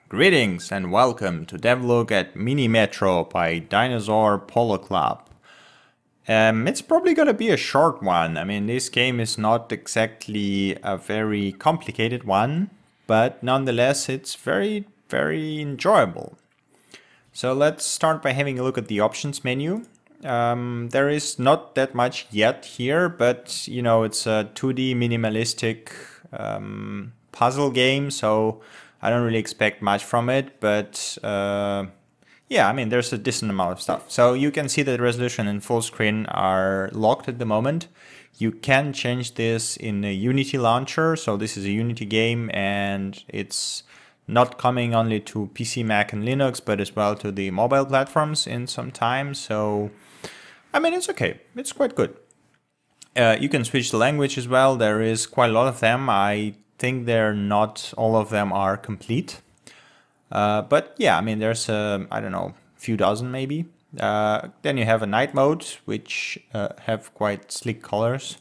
Greetings and welcome to DevLook at Mini Metro by Dinosaur Polo Club. It's probably gonna be a short one. I mean, this game is not exactly a very complicated one, but nonetheless, it's very enjoyable. So let's start by having a look at the options menu. There is not that much yet here, but you know, it's a 2D minimalistic puzzle game, so I don't really expect much from it, but yeah, I mean, there's a decent amount of stuff. So you can see that the resolution and full screen are locked at the moment. You can change this in a Unity launcher. So this is a Unity game and it's not coming only to PC, Mac and Linux, but as well to the mobile platforms in some time. So, I mean, it's okay. It's quite good. You can switch the language as well. There is quite a lot of them. I think not all of them are complete. But yeah, I mean, there's I don't know, a few dozen maybe. Then you have a night mode, which have quite sleek colors.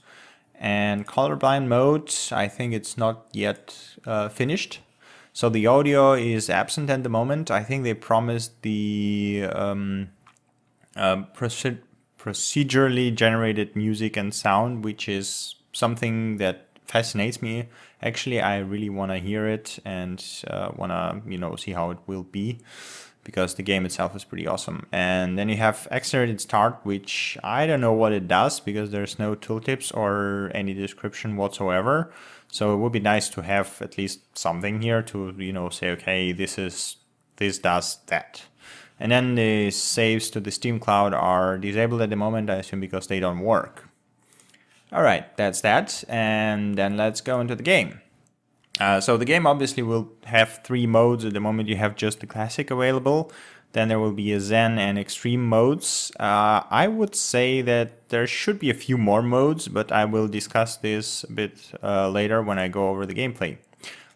And colorblind mode, I think it's not yet finished. So the audio is absent at the moment. I think they promised the procedurally generated music and sound, which is something that fascinates me. Actually, I really want to hear it and want to, you know, see how it will be, because the game itself is pretty awesome. And then you have accelerated start, which I don't know what it does because there's no tooltips or any description whatsoever. So it would be nice to have at least something here to, you know, say, okay, this does that. And then the saves to the Steam Cloud are disabled at the moment, I assume because they don't work. All right, that's that. And then let's go into the game. So the game obviously will have 3 modes. At the moment you have just the classic available. Then there will be a Zen and extreme modes. I would say that there should be a few more modes, but I will discuss this a bit later when I go over the gameplay.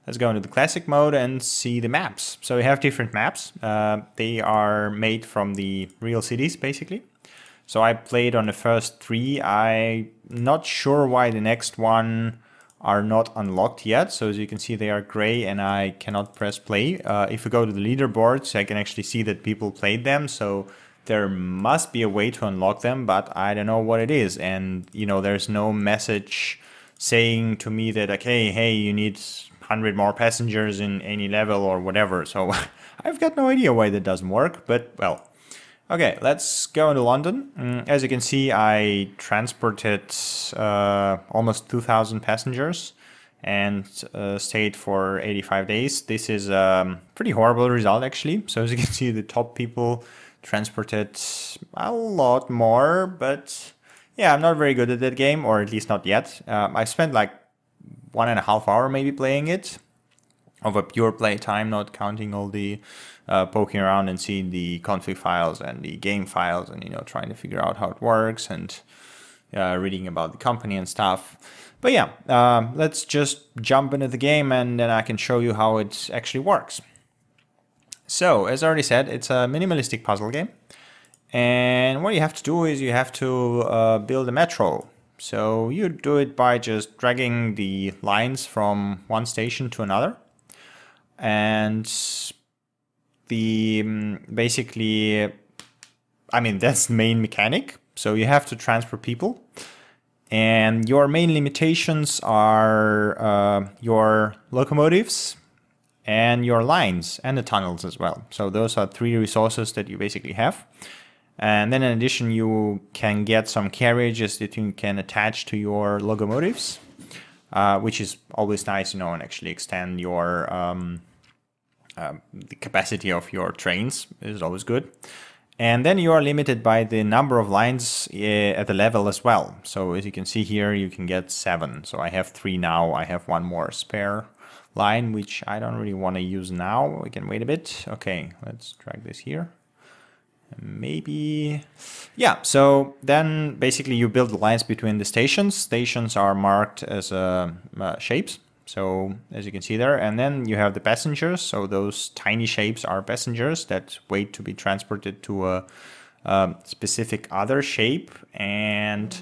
Let's go into the classic mode and see the maps. So we have different maps. They are made from the real cities basically. So I played on the first 3. I'm not sure why the next one are not unlocked yet. So as you can see, they are gray and I cannot press play. If we go to the leaderboards, I can actually see that people played them. So there must be a way to unlock them, but I don't know what it is. And you know, there's no message saying to me that, okay, hey, you need 100 more passengers in any level or whatever. So I've got no idea why that doesn't work, but well. Okay, let's go into London. As you can see, I transported almost 2,000 passengers and stayed for 85 days. This is a pretty horrible result, actually. So as you can see, the top people transported a lot more, but yeah, I'm not very good at that game, or at least not yet. I spent like 1.5 hours maybe playing it, of a pure play time, not counting all the poking around and seeing the config files and the game files and, you know, trying to figure out how it works and reading about the company and stuff. But yeah, let's just jump into the game and then I can show you how it actually works. So, as I already said, it's a minimalistic puzzle game. And what you have to do is you have to build a metro. So you do it by just dragging the lines from one station to another. And the basically, I mean, that's the main mechanic. So you have to transfer people, and your main limitations are your locomotives and your lines and the tunnels as well. So those are 3 resources that you basically have. And then in addition, you can get some carriages that you can attach to your locomotives, which is always nice, you know, and actually extend your the capacity of your trains is always good. And then you are limited by the number of lines at the level as well. So as you can see here, you can get 7. So I have 3 now. I have 1 more spare line, which I don't really want to use now. We can wait a bit. Okay, let's drag this here. Maybe, yeah. So then basically you build the lines between the stations. Stations are marked as shapes. So as you can see there, and then you have the passengers. So those tiny shapes are passengers that wait to be transported to a specific other shape. And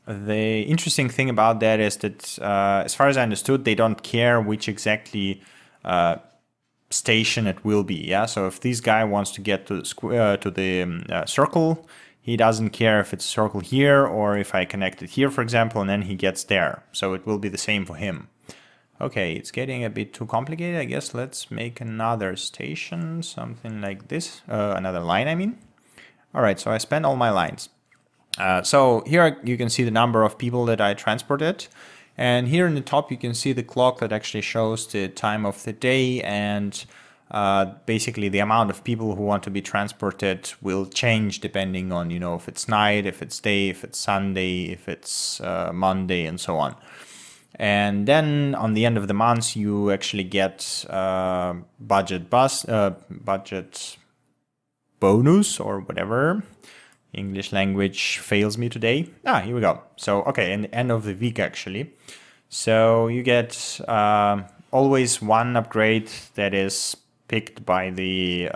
The interesting thing about that is that, as far as I understood, they don't care which exactly station it will be. Yeah. So if this guy wants to get to the square, to the circle, he doesn't care if it's a circle here or if I connect it here, for example, and then he gets there. So it will be the same for him. Okay, it's getting a bit too complicated. I guess let's make another station, something like this, another line, I mean. All right, so I spent all my lines. So here you can see the number of people that I transported. And here in the top, you can see the clock that actually shows the time of the day, and basically the amount of people who want to be transported will change depending on, if it's night, if it's day, if it's Sunday, if it's Monday, and so on. And then on the end of the month, you actually get budget bonus or whatever. English language fails me today. Here we go. So, okay, in the end of the week, actually. So you get always one upgrade that is picked by the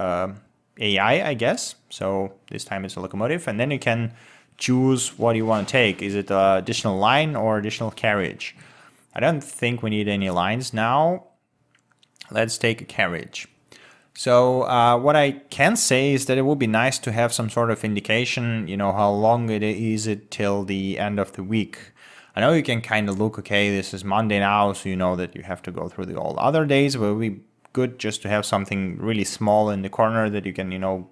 AI, I guess. So this time it's a locomotive. And then you can choose what you want to take. Is it additional line or additional carriage? I don't think we need any lines now. Let's take a carriage. So what I can say is that it would be nice to have some sort of indication, how long it is till the end of the week. I know you can kind of look, okay, this is Monday now, so you know that you have to go through all other days, but it would be good just to have something really small in the corner that you can,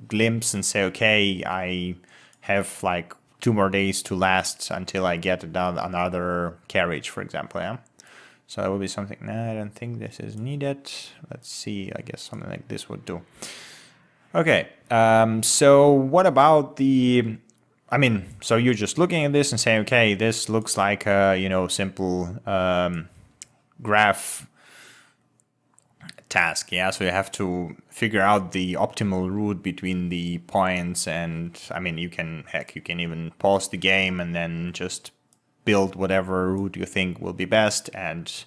glimpse and say, okay, I have like 2 more days to last until I get another carriage, for example, yeah? So that would be something. No, I don't think this is needed. Let's see. I guess something like this would do. Okay. So what about the? So you're just looking at this and saying, okay, this looks like a simple graph task. Yeah. So you have to figure out the optimal route between the points, and you can even pause the game and then just build whatever route you think will be best and,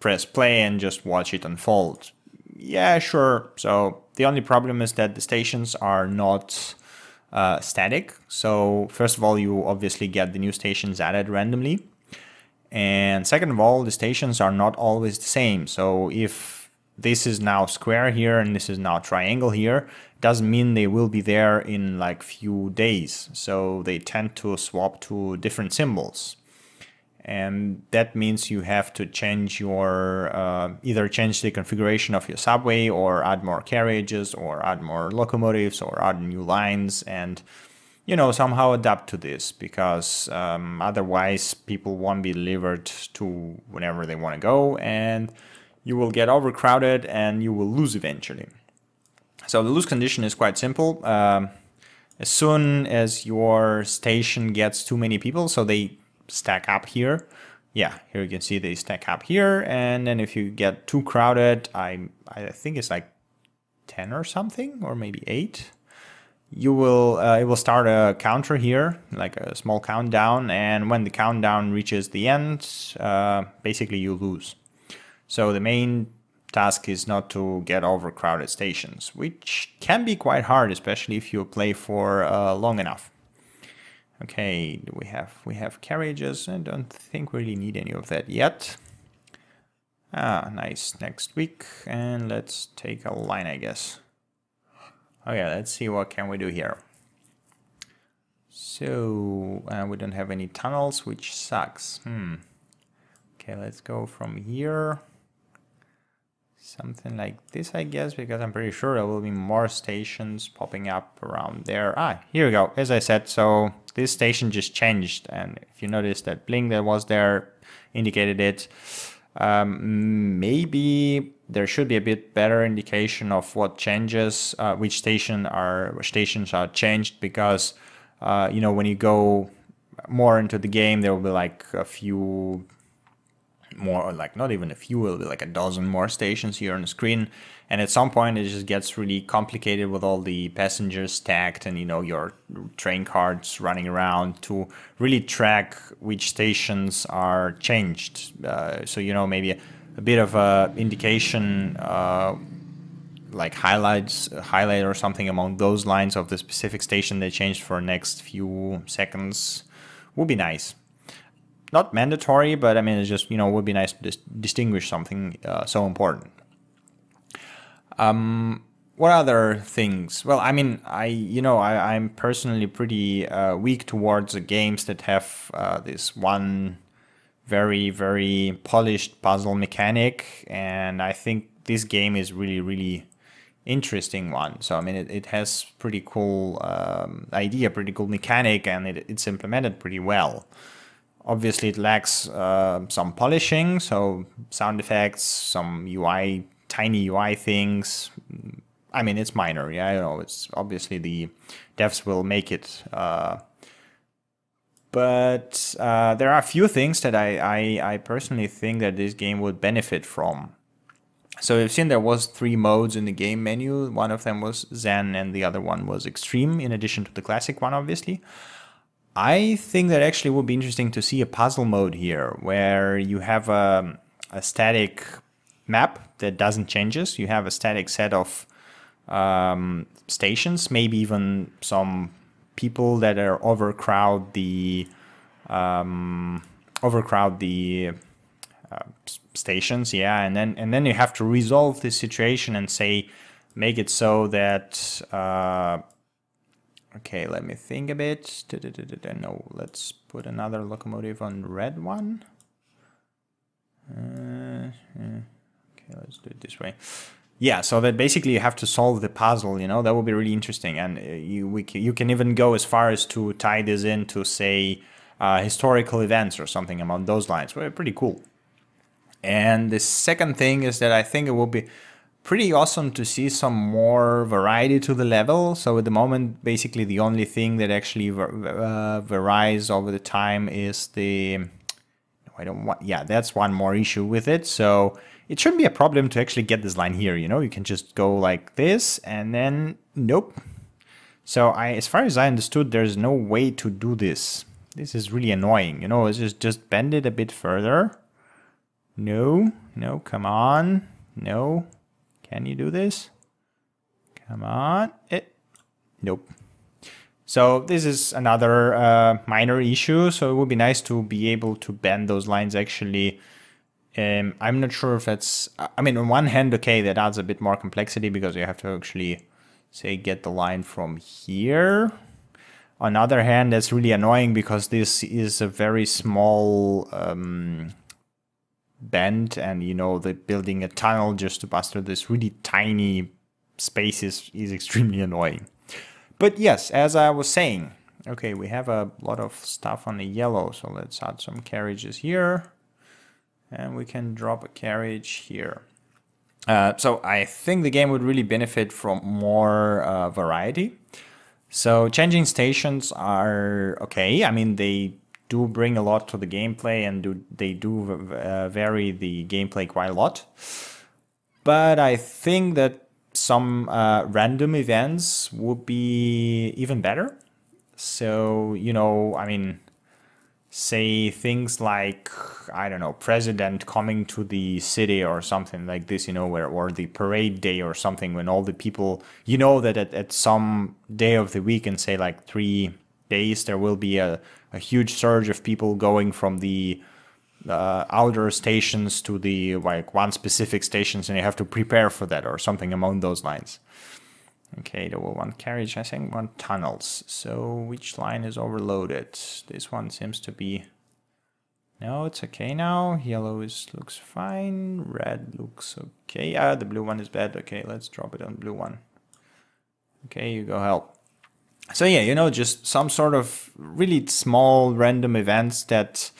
press play and just watch it unfold. Yeah, sure. So the only problem is that the stations are not static. So first of all, you obviously get the new stations added randomly. And second of all, the stations are not always the same. So if this is now square here and this is now triangle here, doesn't mean they will be there in like few days. So they tend to swap to different symbols. And that means you have to change your, either change the configuration of your subway or add more carriages or add more locomotives or add new lines and, somehow adapt to this, because otherwise people won't be delivered to whenever they want to go, and you will get overcrowded and you will lose eventually. So the lose condition is quite simple. As soon as your station gets too many people, so they stack up here. Yeah, here you can see they stack up here. And then if you get too crowded, I think it's like 10 or something, or maybe 8. You will it will start a counter here, like a small countdown. And when the countdown reaches the end, basically you lose. So the main task is not to get overcrowded stations, which can be quite hard, especially if you play for long enough. Okay, we have carriages. I don't think we really need any of that yet. Nice. Next week, and let's take a line, I guess. Okay, let's see what can we do here. So we don't have any tunnels, which sucks. Okay, let's go from here. Something like this, I guess, because I'm pretty sure there will be more stations popping up around there. Here we go. As I said, so this station just changed. And if you notice that blink that was there indicated it, maybe there should be a bit better indication of what changes, which stations are changed, because, when you go more into the game, there will be like a few more, like not even a few, will be like a dozen more stations here on the screen, and at some point it just gets really complicated with all the passengers stacked and your train cards running around to really track which stations are changed. So maybe a bit of a indication like highlight or something among those lines of the specific station they changed for next few seconds would be nice. Not mandatory, but I mean, it's just, would be nice to distinguish something so important. What other things? Well, I mean, I'm personally pretty weak towards the games that have this one very, very polished puzzle mechanic, and I think this game is really, really interesting one. So I mean, it has pretty cool idea, pretty cool mechanic, and it's implemented pretty well. Obviously, it lacks some polishing, so sound effects, some UI, tiny UI things. I mean, it's minor, yeah, it's obviously the devs will make it. But there are a few things that I personally think that this game would benefit from. So you've seen there was 3 modes in the game menu. One of them was Zen and the other one was Extreme, in addition to the classic one, obviously. I think that actually would be interesting to see a puzzle mode here, where you have a static map that doesn't changes. You have a static set of stations, maybe even some people that are overcrowd the stations, yeah, and then you have to resolve this situation and say, make it so that okay, let me think a bit. No, let's put another locomotive on the red one. Okay, let's do it this way. Yeah, so that basically you have to solve the puzzle, that would be really interesting. And you can even go as far as to tie this into, say, historical events or something along those lines. Well, pretty cool. And the second thing is that I think it will be pretty awesome to see some more variety to the level. So at the moment, basically the only thing that actually varies over the time is the... Yeah, that's one more issue with it. So it shouldn't be a problem to actually get this line here, You can just go like this and then... Nope. So as far as I understood, there's no way to do this. This is really annoying, It's just bend it a bit further. No, come on. No. Can you do this? Come on. Nope. So this is another minor issue. So it would be nice to be able to bend those lines actually. I'm not sure if that's... I mean, on one hand, okay, that adds a bit more complexity because you have to actually, say, get the line from here. On the other hand, that's really annoying because this is a very small bend, and the building a tunnel just to pass through this really tiny space is extremely annoying. But yes, as I was saying, okay, we have a lot of stuff on the yellow, so let's add some carriages here, and we can drop a carriage here. So I think the game would really benefit from more variety. So changing stations are okay. I mean, they do bring a lot to the gameplay, and they do vary the gameplay quite a lot. But I think that some random events would be even better. So, I mean, say things like, I don't know, president coming to the city or something like this, or the parade day or something, when all the people, that at some day of the week, and say like 3 days, there will be a huge surge of people going from the outer stations to the one specific stations, and you have to prepare for that or something along those lines. Okay, there were 1 carriage, I think 1 tunnels. So which line is overloaded? This one seems to be... No, it's okay now. Yellow looks fine. Red looks okay. The blue one is bad. Okay, let's drop it on blue one. Okay, you go help. So yeah, just some sort of really small random events that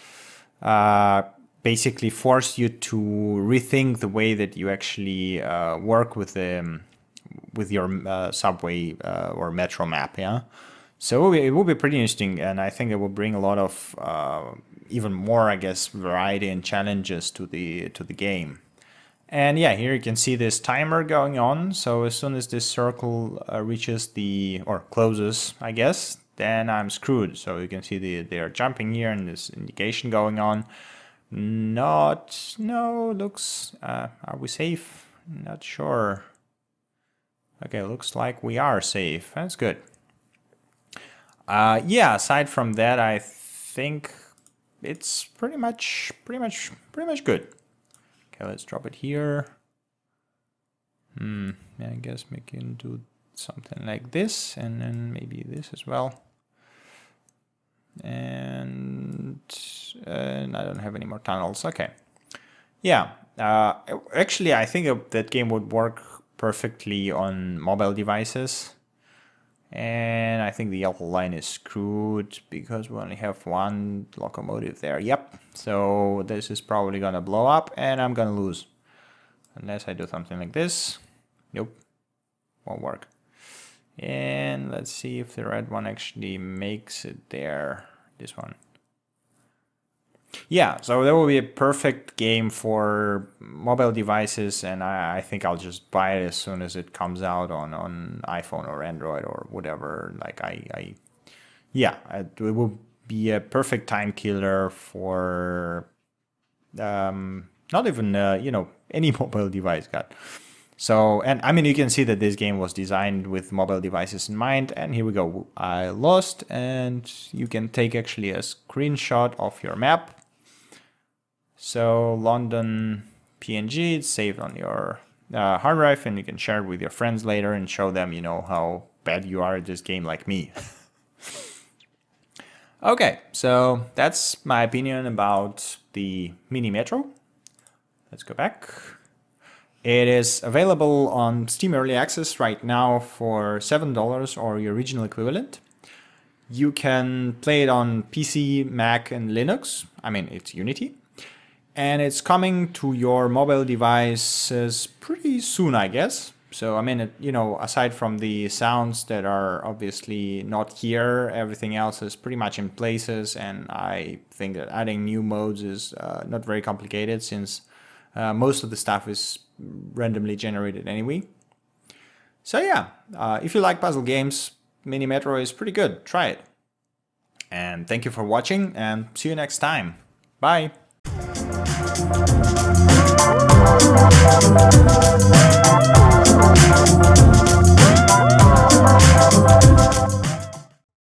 basically force you to rethink the way that you actually work with your subway or metro map, yeah. So it will be pretty interesting, and I think it will bring a lot of even more, I guess, variety and challenges to the game. And yeah, here you can see this timer going on. So as soon as this circle reaches or closes, I guess, then I'm screwed. So you can see they are jumping here and this indication going on. Looks, are we safe? Not sure. Okay, looks like we are safe. That's good. Yeah, aside from that, I think it's pretty much good. Okay, let's drop it here. Yeah, I guess we can do something like this, and then maybe this as well. And I don't have any more tunnels. Okay. Yeah. Actually, I think that game would work perfectly on mobile devices. And I think the yellow line is screwed because we only have one locomotive there. Yep. So this is probably gonna blow up and I'm gonna lose. Unless I do something like this. Nope. Won't work. And let's see if the red one actually makes it there. This one. Yeah, so that will be a perfect game for mobile devices, and I think I'll just buy it as soon as it comes out on iPhone or Android or whatever. Like it will be a perfect time killer for not even any mobile device. God. So, and I mean, you can see that this game was designed with mobile devices in mind. And here we go. I lost, and you can take actually a screenshot of your map. So London PNG, it's saved on your hard drive, and you can share it with your friends later and show them, how bad you are at this game like me. Okay, so that's my opinion about the Mini Metro. Let's go back. It is available on Steam Early Access right now for $7 or your regional equivalent. You can play it on PC, Mac, and Linux. I mean, it's Unity. And it's coming to your mobile devices pretty soon, I guess. So, I mean, aside from the sounds that are obviously not here, everything else is pretty much in places. And I think that adding new modes is not very complicated since most of the stuff is randomly generated anyway. So yeah, if you like puzzle games, Mini Metro is pretty good. Try it. And thank you for watching, and see you next time. Bye.